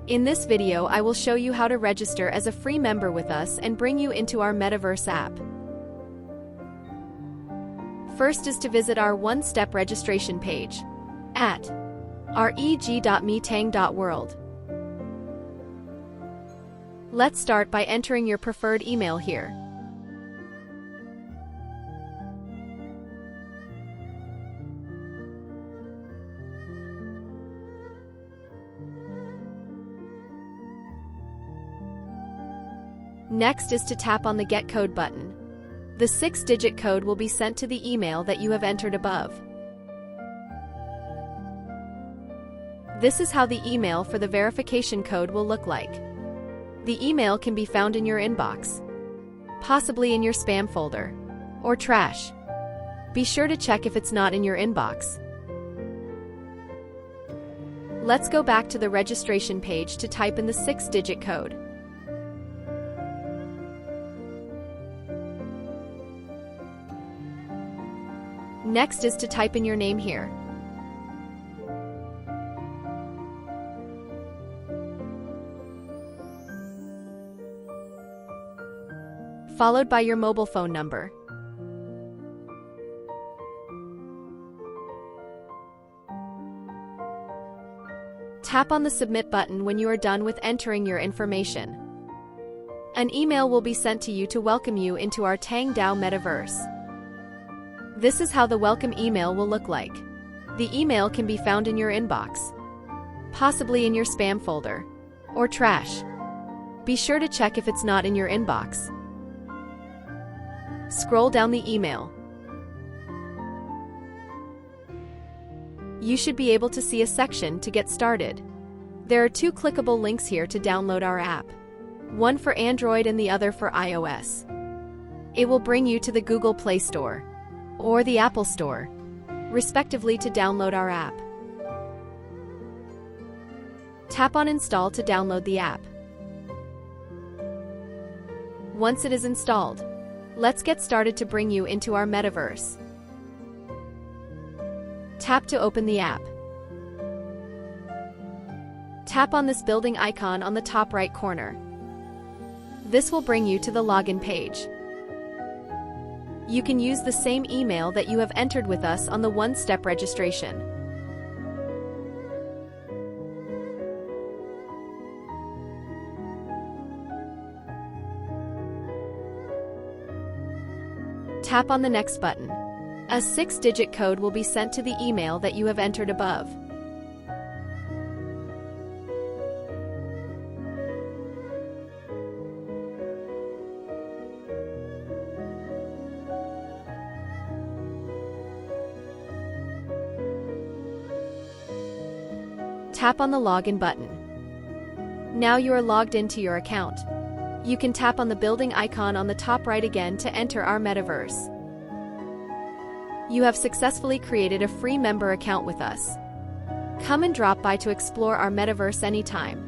In this video, I will show you how to register as a free member with us and bring you into our Metaverse app. First is to visit our one-step registration page at reg.me-tang.world. Let's start by entering your preferred email here. Next is to tap on the Get Code button. The 6-digit code will be sent to the email that you have entered above. This is how the email for the verification code will look like. The email can be found in your inbox, possibly in your spam folder, or trash. Be sure to check if it's not in your inbox. Let's go back to the registration page to type in the 6-digit code. Next is to type in your name here. Followed by your mobile phone number. Tap on the Submit button when you are done with entering your information. An email will be sent to you to welcome you into our TANGDAO Metaverse. This is how the welcome email will look like. The email can be found in your inbox, possibly in your spam folder, or trash. Be sure to check if it's not in your inbox. Scroll down the email. You should be able to see a section to get started. There are 2 clickable links here to download our app, one for Android and the other for iOS. It will bring you to the Google Play Store or the Apple Store, respectively, to download our app. Tap on Install to download the app. Once it is installed, let's get started to bring you into our Metaverse. Tap to open the app. Tap on this building icon on the top right corner. This will bring you to the login page. You can use the same email that you have entered with us on the one-step registration. Tap on the Next button. A 6-digit code will be sent to the email that you have entered above. Tap on the Login button. Now you are logged into your account. You can tap on the building icon on the top right again to enter our Metaverse. You have successfully created a free member account with us. Come and drop by to explore our Metaverse anytime.